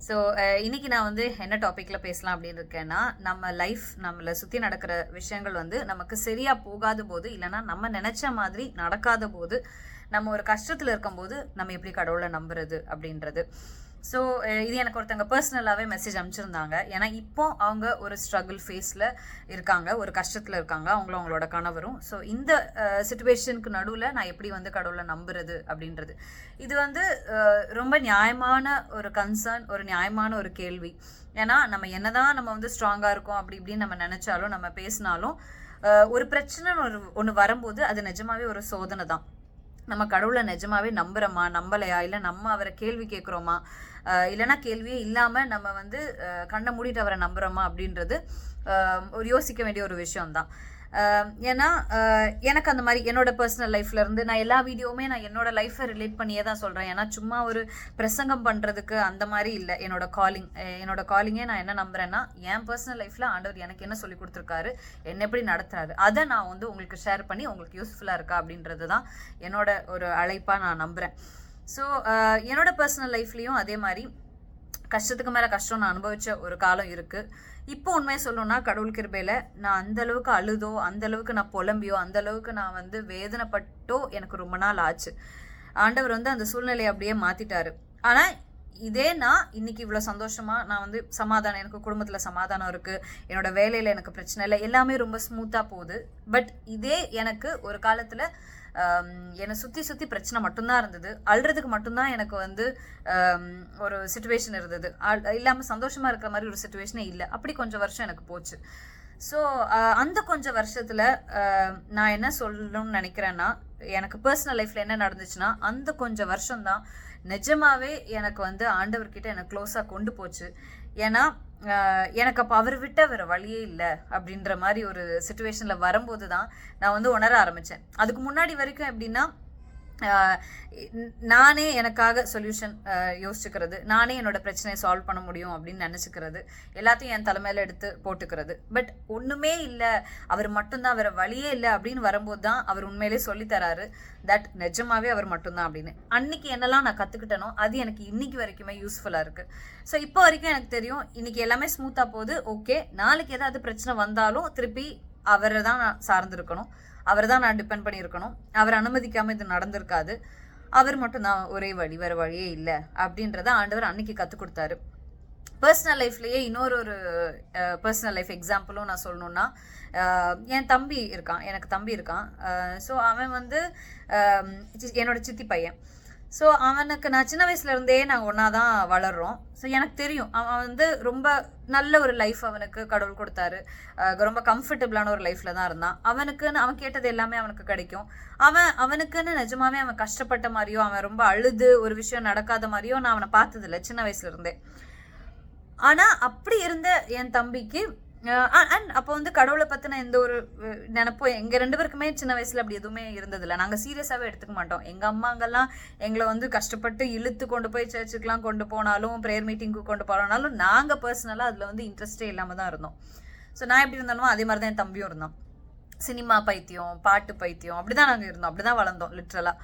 So இன்னைக்கு நான் வந்து என்ன டாப்பிக்கில் பேசலாம் அப்படின்னு இருக்கேன்னா, நம்ம லைஃப் நம்மளை சுற்றி நடக்கிற விஷயங்கள் வந்து நமக்கு சரியாக போகாத போது, இல்லைன்னா நம்ம நினச்ச மாதிரி நடக்காத போது, நம்ம ஒரு கஷ்டத்தில் இருக்கும்போது நம்ம எப்படி கடவுளை நம்புறது அப்படின்றது. ஸோ இது எனக்கு ஒருத்தங்க பர்சனலாகவே மெசேஜ் அனுப்பிச்சிருந்தாங்க. ஏன்னா இப்போ அவங்க ஒரு ஸ்ட்ரகிள் ஃபேஸில் இருக்காங்க, ஒரு கஷ்டத்தில் இருக்காங்க, அவங்களோட கணவரும். ஸோ இந்த சுச்சுவேஷனுக்கு நடுவில் நான் எப்படி வந்து கடவுளை நம்புறது அப்படின்றது, இது வந்து ரொம்ப நியாயமான ஒரு கன்சர்ன், ஒரு நியாயமான ஒரு கேள்வி. ஏன்னா நம்ம என்னதான் நம்ம வந்து ஸ்ட்ராங்காக இருக்கோம் அப்படி இப்படின்னு நம்ம நினச்சாலும், நம்ம பேசினாலும், ஒரு பிரச்சனை ஒன்று வரும்போது அது நிஜமாவே ஒரு சோதனை தான். நம்ம கடவுளை நிஜமாவே நம்புறோமா, நம்பலையா, இல்லை நம்ம அவரை கேள்வி கேட்குறோமா, இல்லைன்னா கேள்வியே இல்லாமல் நம்ம வந்து கண்ணை மூடிட்டு அவரை நம்புறோமா அப்படின்றது ஒரு யோசிக்க வேண்டிய ஒரு விஷயம்தான். ஏன்னா எனக்கு அந்த மாதிரி என்னோட பர்சனல் லைஃப்ல இருந்து நான் எல்லா வீடியோவுமே நான் என்னோட லைஃப்பை ரிலேட் பண்ணியே தான் சொல்கிறேன். ஏன்னா சும்மா ஒரு பிரசங்கம் பண்ணுறதுக்கு அந்த மாதிரி இல்லை. என்னோட காலிங்கே நான் என்ன நம்புறேன்னா, என் பர்சனல் லைஃப்பில் ஆண்டவர் எனக்கு என்ன சொல்லி கொடுத்துருக்காரு, என்ன எப்படி நடத்துறாரு, அதை நான் வந்து உங்களுக்கு ஷேர் பண்ணி உங்களுக்கு யூஸ்ஃபுல்லாக இருக்கா அப்படின்றது தான் என்னோட ஒரு அழைப்பாக நான் நம்புகிறேன். ஸோ என்னோட பர்சனல் லைஃப்லேயும் அதே மாதிரி கஷ்டத்துக்கு மேலே கஷ்டம் நான் அனுபவித்த ஒரு காலம் இருக்குது. இப்போ உண்மையை சொல்லணும்னா, கடவுள் கிருபையில் நான் அந்தளவுக்கு அழுதோ, அந்தளவுக்கு நான் புலம்பியோ, அந்தளவுக்கு நான் வந்து வேதனைப்பட்டோ எனக்கு ரொம்ப நாள் ஆச்சு. ஆண்டவர் வந்து அந்த சூழ்நிலையை அப்படியே மாற்றிட்டாரு. ஆனால் இதே நான் இன்னைக்கு இவ்வளோ சந்தோஷமாக நான் வந்து சமாதானம், எனக்கு குடும்பத்தில் சமாதானம் இருக்குது, என்னோட வேலையில் எனக்கு பிரச்சனை இல்லை, எல்லாமே ரொம்ப ஸ்மூத்தாக போகுது. பட் இதே எனக்கு ஒரு காலத்தில் என்னை சுற்றி பிரச்சனை மட்டும்தான் இருந்தது. அழுறதுக்கு மட்டும்தான் எனக்கு வந்து ஒரு சுச்சுவேஷன் இருந்தது. இல்லாமல் சந்தோஷமாக இருக்கிற மாதிரி ஒரு சுச்சுவேஷனே இல்லை. அப்படி கொஞ்சம் வருஷம் எனக்கு போச்சு. ஸோ அந்த கொஞ்சம் வருஷத்தில் நான் என்ன சொல்லணும்னு நினைக்கிறேன்னா, எனக்கு பர்சனல் லைஃப்பில் என்ன நடந்துச்சுன்னா, அந்த கொஞ்சம் வருஷம்தான் நிஜமாவே எனக்கு வந்து ஆண்டவர்கிட்ட எனக்கு க்ளோஸாக கொண்டு போச்சு. ஏன்னா எனக்கு அப்போ அவர் விட்ட வேறு வழியே இல்லை அப்படின்ற மாதிரி ஒரு சுச்சுவேஷனில் வரும்போது தான் நான் வந்து உணர ஆரம்பித்தேன். அதுக்கு முன்னாடி வரைக்கும் எப்படின்னா, நானே எனக்காக சொல்யூஷன் யோசிச்சுக்கிறது, நானே என்னோட பிரச்சனையை சால்வ் பண்ண முடியும் அப்படின்னு நினச்சிக்கிறது, எல்லாத்தையும் என் தலைமையில எடுத்து போட்டுக்கிறது. பட் ஒன்றுமே இல்லை, அவர் மட்டும்தான், வேற வழியே இல்லை அப்படின்னு வரும்போது தான் அவர் உண்மையிலே சொல்லித்தராரு தட் நிஜமாவே அவர் மட்டும்தான் அப்படின்னு. அன்னைக்கு என்னெல்லாம் நான் கற்றுக்கிட்டனோ அது எனக்கு இன்னைக்கு வரைக்குமே யூஸ்ஃபுல்லாக இருக்குது. ஸோ இப்போ வரைக்கும் எனக்கு தெரியும், இன்னைக்கு எல்லாமே ஸ்மூத்தாக போகுது. ஓகே, நாளைக்கு ஏதாவது பிரச்சனை வந்தாலும் திருப்பி அவரை தான் நான் சார்ந்திருக்கணும், அவரை தான் நான் டிபெண்ட் பண்ணியிருக்கணும். அவர் அனுமதிக்காமல் இது நடந்திருக்காது. அவர் மட்டும்தான் ஒரே வழி, வேறு வழியே இல்லை அப்படின்றத ஆண்டவர் அன்னைக்கு கற்றுக் கொடுத்தாரு. பர்சனல் லைஃப்லேயே இன்னொரு பர்சனல் லைஃப் எக்ஸாம்பிளும் நான் சொல்லணுன்னா, என் தம்பி இருக்கான், எனக்கு தம்பி இருக்கான். ஸோ அவன் வந்து என்னோட சித்தி பையன். ஸோ அவனுக்கு நான் சின்ன வயசுலேருந்தே நாங்கள் ஒன்றா தான் வளர்கிறோம். ஸோ எனக்கு தெரியும் அவன் வந்து ரொம்ப நல்ல ஒரு லைஃப் அவனுக்கு கடவுள் கொடுத்தாரு. ரொம்ப கம்ஃபர்டபுளான ஒரு லைஃப்பில் தான் இருந்தான். அவனுக்குன்னு அவன் கேட்டது எல்லாமே அவனுக்கு கிடைக்கும். அவனுக்குன்னு நிஜமாவே அவன் கஷ்டப்பட்ட மாதிரியோ, அவன் ரொம்ப அழுது ஒரு விஷயம் நடக்காத மாதிரியோ நான் அவனை பார்த்ததில்ல சின்ன வயசுலேருந்தே. ஆனால் அப்படி இருந்த என் தம்பிக்கு அண்ட் அப்போ வந்து கடவுளை பற்றின எந்த ஒரு நினப்போ எங்கள் 2 பேருக்குமே சின்ன வயசில் அப்படி எதுவுமே இருந்ததில்லை. நாங்கள் சீரியஸாகவே எடுத்துக்க மாட்டோம். எங்கள் அம்மாங்கெல்லாம் எங்களை வந்து கஷ்டப்பட்டு இழுத்து கொண்டு போய் சர்ச்சுக்கெலாம் கொண்டு போனாலும், ப்ரேயர் மீட்டிங்க்கு கொண்டு போனாலும், நாங்கள் பர்சனலாக அதில் வந்து இன்ட்ரெஸ்டே இல்லாமல் தான் இருந்தோம். ஸோ நான் எப்படி இருந்தாலும் அதே மாதிரி தான் என் தம்பியும் இருந்தான். சினிமா பைத்தியம், பாட்டு பைத்தியம், அப்படி தான் நாங்கள் இருந்தோம், அப்படி தான் வளர்ந்தோம் லிட்ரலாக.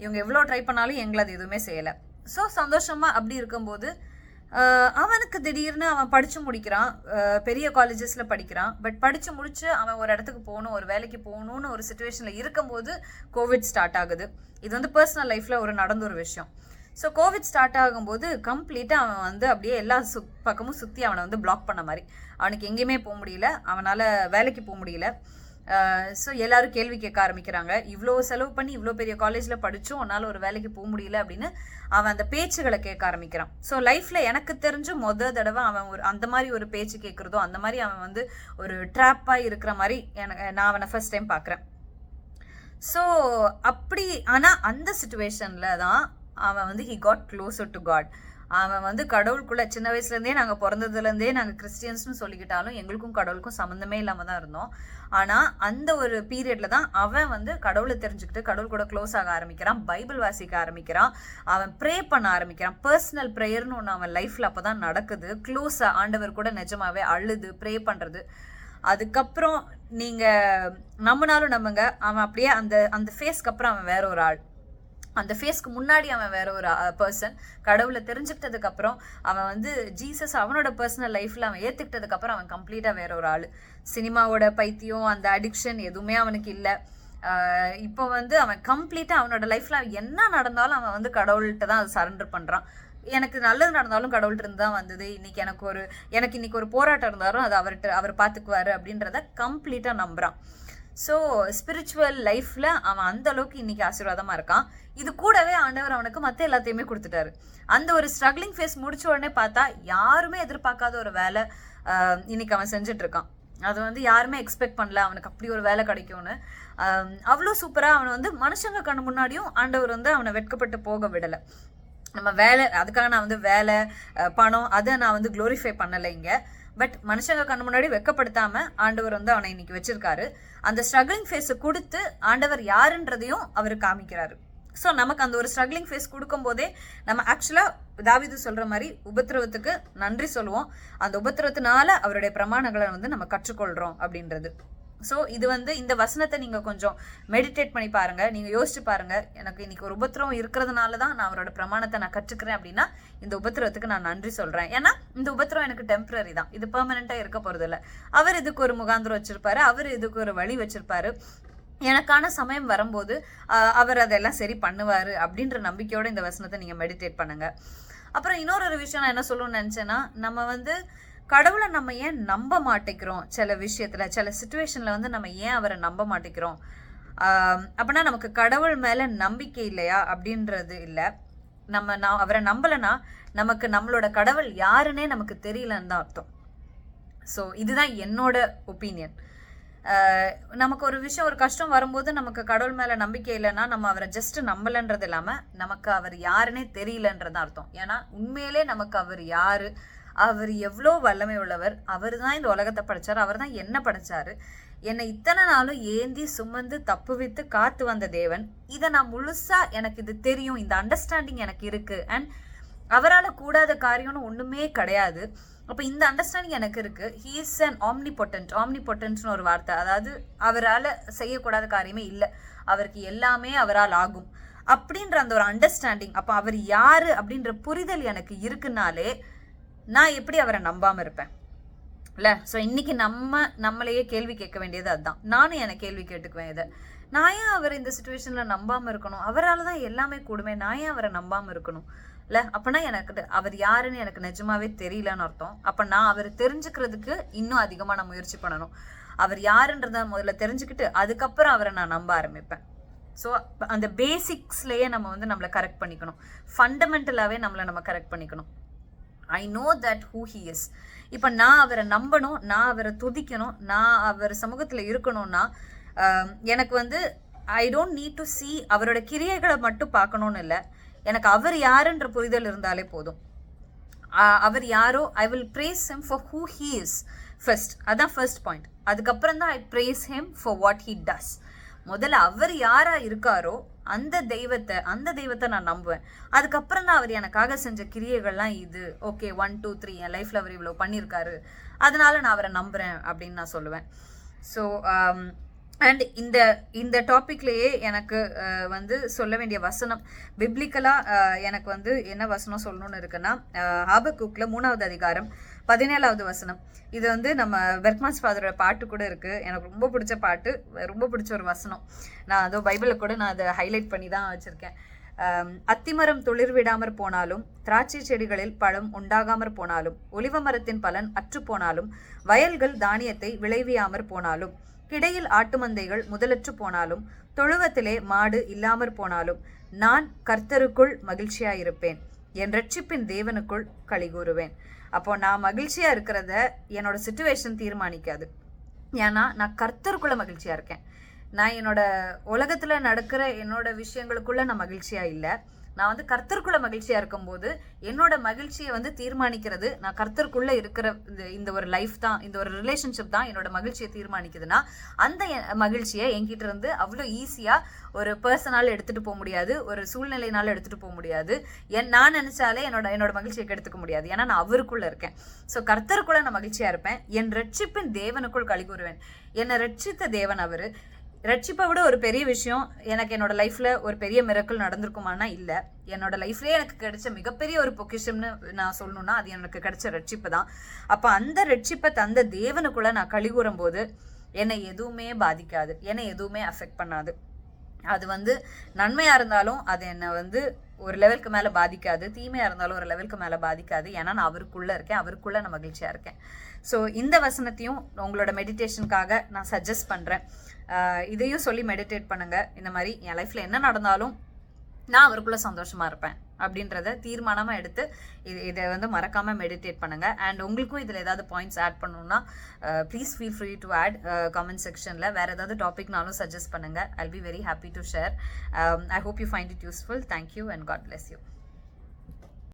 இவங்க எவ்வளோ ட்ரை பண்ணாலும் எங்களை அது எதுவுமே செய்யலை. ஸோ சந்தோஷமாக அப்படி இருக்கும்போது அவனுக்கு திடீர்னு அவன் படித்து முடிக்கிறான், பெரிய காலேஜஸில் படிக்கிறான். பட் படித்து முடிச்சு அவன் ஒரு இடத்துக்கு போகணும், ஒரு வேலைக்கு போகணுன்னு ஒரு சுச்சுவேஷனில் இருக்கும்போது கோவிட் ஸ்டார்ட் ஆகுது. இது வந்து பர்சனல் லைஃப்பில் நடந்த ஒரு விஷயம். ஸோ கோவிட் ஸ்டார்ட் ஆகும்போது கம்ப்ளீட்டாக அவன் வந்து அப்படியே எல்லா பக்கமும் சுற்றி அவனை வந்து பிளாக் பண்ண மாதிரி. அவனுக்கு எங்கேயுமே போக முடியல, அவனால் வேலைக்கு போக முடியல. ஸோ எல்லாரும் கேள்வி கேட்க ஆரம்பிக்கிறாங்க, இவ்வளோ செலவு பண்ணி இவ்வளோ பெரிய காலேஜில் படித்தும் உன்னால் ஒரு வேலைக்கு போக முடியல அப்படின்னு அவன் அந்த பேச்சுகளை கேட்க ஆரம்பிக்கிறான். ஸோ லைஃப்பில் எனக்கு தெரிஞ்சு தடவை அவன் அந்த மாதிரி ஒரு பேச்சு கேட்குறதோ, அந்த மாதிரி அவன் வந்து ஒரு ட்ராப்பாக இருக்கிற மாதிரி நான் அவனை ஃபர்ஸ்ட் டைம் பார்க்குறேன். ஸோ அப்படி ஆனால் அந்த சுச்சுவேஷனில் தான் அவன் வந்து he got closer to God. அவன் வந்து கடவுளுக்குள்ள சின்ன வயசுலேருந்தே நாங்கள் பிறந்ததுலேருந்தே நாங்கள் கிறிஸ்டியன்ஸ்னு சொல்லிக்கிட்டாலும் எங்களுக்கும் கடவுளுக்கும் சம்மந்தமே இல்லாமல் தான் இருந்தோம். ஆனால் அந்த ஒரு பீரியடில் தான் அவன் வந்து கடவுளை தெரிஞ்சுக்கிட்டு கடவுள் கூட க்ளோஸ் ஆக ஆரம்பிக்கிறான், பைபிள் வாசிக்க ஆரம்பிக்கிறான், அவன் ப்ரே பண்ண ஆரம்பிக்கிறான். பர்சனல் ப்ரேயர்னு ஒன்று அவன் லைஃப்பில் அப்போ தான் நடக்குது. க்ளோஸாக ஆண்டவர் கூட நிஜமாவே அழுது ப்ரே பண்ணுறது. அதுக்கப்புறம் நீங்கள் நம்பினாலும் நம்புங்க, அவன் அப்படியே அந்த ஃபேஸ்க்கு அப்புறம் அவன் வேற ஒரு ஆள். அந்த ஃபேஸ்க்கு முன்னாடி அவன் வேற ஒரு பர்சன். கடவுளை தெரிஞ்சுக்கிட்டதுக்கு அப்புறம் அவன் வந்து ஜீசஸ் அவனோட பர்சனல் லைஃப்ல அவன் ஏத்துக்கிட்டதுக்கு அப்புறம் அவன் கம்ப்ளீட்டா வேற ஒரு ஆளு. சினிமாவோட பைத்தியம், அந்த அடிக்ஷன் எதுவுமே அவனுக்கு இல்லை. இப்போ வந்து அவன் கம்ப்ளீட்டா அவனோட லைஃப்ல என்ன நடந்தாலும் அவன் வந்து கடவுள்கிட்ட தான் அதை சரண்டர் பண்றான். எனக்கு நல்லது நடந்தாலும் கடவுள்கிட்ட இருந்து தான் வந்தது, இன்னைக்கு எனக்கு இன்னைக்கு ஒரு போராட்டம் இருந்தாலும் அது அவர் பார்த்துக்குவாரு அப்படின்றத கம்ப்ளீட்டா நம்புறான். ஸோ ஸ்பிரிச்சுவல் லைஃப்ல அவன் அந்த அளவுக்கு இன்னைக்கு ஆசீர்வாதமா இருக்கான். இது கூடவே ஆண்டவர் அவனுக்கு மற்ற எல்லாத்தையுமே கொடுத்துட்டாரு. அந்த ஒரு ஸ்ட்ரகிளிங் ஃபேஸ் முடிச்ச உடனே பார்த்தா யாருமே எதிர்பார்க்காத ஒரு வேலை இன்னைக்கு அவன் செஞ்சுட்டு இருக்கான். அது வந்து யாருமே எக்ஸ்பெக்ட் பண்ணல அவனுக்கு அப்படி ஒரு வேலை கிடைக்கும்னு. அவ்வளோ சூப்பராக அவனை வந்து மனுஷங்க கண்ணு முன்னாடியும் ஆண்டவர் வந்து அவனை வெட்கப்பட்டு போக விடலை. நம்ம வேலை, அதுக்காக நான் வந்து வேலை, பணம், அதை நான் வந்து க்ளோரிஃபை பண்ணலை இங்கே. பட் மனுஷங்க கண்ணு முன்னாடி வெக்கப்படுத்தாம ஆண்டவர் வந்து அவனை இன்னைக்கு வச்சிருக்காரு. அந்த ஸ்ட்ரகிளிங் ஃபேஸை கொடுத்து ஆண்டவர் யாருன்றதையும் அவர் காமிக்கிறாரு. ஸோ நமக்கு அந்த ஒரு ஸ்ட்ரகிளிங் ஃபேஸ் கொடுக்கும் போதே நம்ம ஆக்சுவலாக தாவீது சொல்ற மாதிரி உபத்திரவத்துக்கு நன்றி சொல்லுவோம். அந்த உபத்திரவத்தினால அவருடைய பிரமாணங்களை வந்து நம்ம கற்றுக்கொள்றோம் அப்படின்றது. ஸோ இது வந்து இந்த வசனத்தை நீங்க கொஞ்சம் மெடிடேட் பண்ணி பாருங்க, நீங்க யோசிச்சு பாருங்க. எனக்கு இன்னைக்கு ஒரு உபத்திரவம் இருக்கிறதுனால தான் நான் அவரோட பிரமாணத்தை நான் கற்றுக்கிறேன் அப்படின்னா இந்த உபத்திரவத்துக்கு நான் நன்றி சொல்றேன். ஏன்னா இந்த உபத்திரம் எனக்கு டெம்பரரி தான், இது பெர்மனண்டா இருக்க போறது இல்லை. அவர் இதுக்கு ஒரு முகாந்திரம் வச்சிருப்பாரு, அவர் இதுக்கு ஒரு வழி வச்சிருப்பாரு. எனக்கான சமயம் வரும்போது அவர் அதெல்லாம் சரி பண்ணுவாரு அப்படின்ற நம்பிக்கையோட இந்த வசனத்தை நீங்க மெடிடேட் பண்ணுங்க. அப்புறம் இன்னொரு விஷயம் நான் என்ன சொல்லணும்னு நினைச்சேன்னா, நம்ம வந்து கடவுளை நம்ம ஏன் நம்ப மாட்டேங்கிறோம், சில விஷயத்துல சில சிச்சுவேஷன்ல வந்து நம்ம ஏன் அவரை நம்ப மாட்டேங்கிறோம் அப்படின்னா நமக்கு கடவுள் மேல நம்பிக்கை இல்லையா அப்படின்றது இல்லை. நான் அவரை நம்பலைன்னா நமக்கு நம்மளோட கடவுள் யாருன்னே நமக்கு தெரியலன்னு தான் அர்த்தம். ஸோ இதுதான் என்னோட ஒப்பீனியன். நமக்கு ஒரு விஷயம், ஒரு கஷ்டம் வரும்போது நமக்கு கடவுள் மேல நம்பிக்கை இல்லைன்னா நம்ம அவரை ஜஸ்ட் நம்பலன்றது இல்லாம நமக்கு அவர் யாருன்னே தெரியலன்றது அர்த்தம். ஏன்னா உண்மையிலே நமக்கு அவர் யாரு, அவர் எவ்வளோ வல்லமை உள்ளவர், அவர் தான் இந்த உலகத்தை படைச்சாரு, அவர் தான் என்ன படைச்சாரு, என்னை இத்தனை நாளும் ஏந்தி சுமந்து தப்பு வைத்து காத்து வந்த தேவன். இதை நான் முழுசா எனக்கு இது தெரியும், இந்த அண்டர்ஸ்டாண்டிங் எனக்கு இருக்கு. அண்ட் அவரால் கூடாத காரியம்னு ஒண்ணுமே கிடையாது. அப்போ இந்த அண்டர்ஸ்டாண்டிங் எனக்கு இருக்கு. ஹீ இஸ் அன் ஆம்னிபொட்டன்ட்னு ஒரு வார்த்தை, அதாவது அவரால் செய்யக்கூடாத காரியமே இல்லை, அவருக்கு எல்லாமே அவரால் ஆகும் அப்படின்ற அந்த ஒரு அண்டர்ஸ்டாண்டிங். அப்போ அவர் யாரு அப்படின்ற புரிதல் எனக்கு இருக்குனாலே நான் எப்படி அவரை நம்பாம இருப்பேன் இல்ல? ஸோ இன்னைக்கு நம்மளையே கேள்வி கேட்க வேண்டியது அதுதான். நானும் எனக்கு கேள்வி கேட்டுக்குவேன், இதை நான் ஏன் அவர் இந்த சுச்சுவேஷன்ல நம்பாம இருக்கணும், அவரால் தான் எல்லாமே கூடுமே, நான் ஏன் அவரை நம்பாம இருக்கணும் இல்ல? அப்பனா எனக்கு அவர் யாருன்னு எனக்கு நிஜமாவே தெரியலன்னு அர்த்தம். அப்ப நான் அவர் தெரிஞ்சுக்கிறதுக்கு இன்னும் அதிகமா நான் முயற்சி பண்ணணும். அவர் யாருன்றத முதல்ல தெரிஞ்சுக்கிட்டு அதுக்கப்புறம் அவரை நான் நம்ப ஆரம்பிப்பேன். ஸோ அந்த பேசிக்ஸ்லயே நம்ம வந்து நம்மளை கரெக்ட் பண்ணிக்கணும், ஃபண்டமெண்டலாவே நம்ம கரெக்ட் பண்ணிக்கணும். I know that who he is. இப்போ நான் அவரை நம்பணும், நான் அவரை துதிக்கணும், நான் அவர் சமூகத்தில் இருக்கணும்னா எனக்கு வந்து I don't need to C அவரோட கிரியைகளை மட்டும் பார்க்கணும்னு இல்லை, எனக்கு அவர் யாருன்ற புரிதல் இருந்தாலே போதும். அவர் யாரோ I will praise him for who he is first. அதான் ஃபர்ஸ்ட் பாயிண்ட். அதுக்கப்புறம் தான் I praise him for what he does. முதல்ல அவர் யாரா இருக்காரோ அந்த தெய்வத்தை நான் நம்புவேன். அதுக்கப்புறம் தான் அவர் எனக்காக செஞ்ச கிரியைகள்லாம் இது ஓகே 1 2 3 என் லைஃப்ல அவர் இவ்வளோ பண்ணியிருக்காரு, அதனால நான் அவரை நம்புறேன் அப்படின்னு நான் சொல்லுவேன். ஸோ அண்ட் இந்த டாபிக்லேயே எனக்கு வந்து சொல்ல வேண்டிய வசனம் பிப்ளிக்கலா எனக்கு வந்து என்ன வசனம் சொல்லணும்னு இருக்குன்னா, ஆபக்கூக்ல 3வது அதிகாரம் 17வது வசனம். இது வந்து நம்ம பெர்க்மான்ஸ் ஃபாதரோட பாட்டு கூட இருக்கு, எனக்கு ரொம்ப பிடிச்ச பாட்டு, ரொம்ப பிடிச்ச ஒரு வசனம். நான் அதோ பைபிளில் கூட நான் அதை ஹைலைட் பண்ணி தான் வச்சிருக்கேன். அத்திமரம் துளிர் விடாமற் போனாலும், திராட்சை செடிகளில் பழம் உண்டாகாமற் போனாலும், ஒலிவ மரத்தின் பலன் அற்று போனாலும், வயல்கள் தானியத்தை விளைவியாமற் போனாலும், கிடையில் ஆட்டு மந்தைகள் முதலற்று போனாலும், தொழுவத்திலே மாடு இல்லாமற் போனாலும், நான் கர்த்தருக்குள் மகிழ்ச்சியாயிருப்பேன், என் ரட்சிப்பின் தேவனுக்குள் களிகூறுவேன். அப்போ நான் மகிழ்ச்சியா இருக்கிறத என்னோட சிச்சுவேஷன் தீர்மானிக்காது. ஏன்னா நான் கர்த்தருக்குள்ள மகிழ்ச்சியா இருக்கேன். நான் என்னோட உலகத்துல நடக்கிற என்னோட விஷயங்களுக்குள்ள நான் மகிழ்ச்சியா இல்லை, நான் வந்து கர்த்தருக்குள்ள மகிழ்ச்சியா இருக்கும்போது என்னோட மகிழ்ச்சியை வந்து தீர்மானிக்கிறது நான் கர்த்தருக்குள்ள இருக்கிற இந்த ஒரு லைஃப் தான், இந்த ஒரு ரிலேஷன்ஷிப் தான் என்னோட மகிழ்ச்சியை தீர்மானிக்குதுன்னா அந்த மகிழ்ச்சியை என்கிட்ட இருந்து அவ்வளோ ஈஸியா ஒரு பர்சனால எடுத்துட்டு போக முடியாது, ஒரு சூழ்நிலையினால எடுத்துட்டு போக முடியாது. நான் நினைச்சாலே என்னோட மகிழ்ச்சியை எடுத்துக்க முடியாது. ஏன்னா நான் அவருக்குள்ள இருக்கேன். ஸோ கர்த்தருக்குள்ள நான் மகிழ்ச்சியா இருப்பேன், என் ரட்சிப்பின் தேவனுக்குள் களிகூறுவேன். என்னை ரட்சித்த தேவன் அவரு. ரட்சிப்பை விட ஒரு பெரிய விஷயம் எனக்கு என்னோட லைஃப்ல ஒரு பெரிய மிரக்கல் நடந்திருக்குமானா இல்லை. என்னோட லைஃப்லேயே எனக்கு கிடைச்ச மிகப்பெரிய ஒரு பொக்கிஷம்னு நான் சொல்லணும்னா அது எனக்கு கிடைச்ச ரட்சிப்பு தான். அப்போ அந்த ரட்சிப்பை தந்த தேவனுக்குள்ள நான் கழிவுறும் போது என்னை எதுவுமே பாதிக்காது, என்னை எதுவுமே அஃபெக்ட் பண்ணாது. அது நன்மையாக இருந்தாலும் அது என்னை ஒரு லெவலுக்கு மேலே பாதிக்காது, தீமையாக இருந்தாலும் ஒரு லெவலுக்கு மேலே பாதிக்காது. ஏன்னா நான் அவருக்குள்ளே இருக்கேன், அவருக்குள்ளே நான் மகிழ்ச்சியாக இருக்கேன். ஸோ இந்த வசனத்தையும் உங்களோட மெடிடேஷனுக்காக நான் சஜஸ்ட் பண்ணுறேன். இதையும் சொல்லி மெடிடேட் பண்ணுங்கள். இந்த மாதிரி என் லைஃப்பில் என்ன நடந்தாலும் நான் அவருக்குள்ளே சந்தோஷமாக இருப்பேன் அப்படின்றத தீர்மானமாக எடுத்து இதை மறக்காமல் மெடிடேட் பண்ணுங்கள். அண்ட் உங்களுக்கும் இதில் ஏதாவது பாயிண்ட்ஸ் ஆட் பண்ணணும்னா please feel free to add comment செக்ஷனில். வேறு ஏதாவது டாபிக்னாலும் சஜஸ்ட் பண்ணுங்கள். I'll be very happy to share. I hope you find it useful. Thank you and God bless you.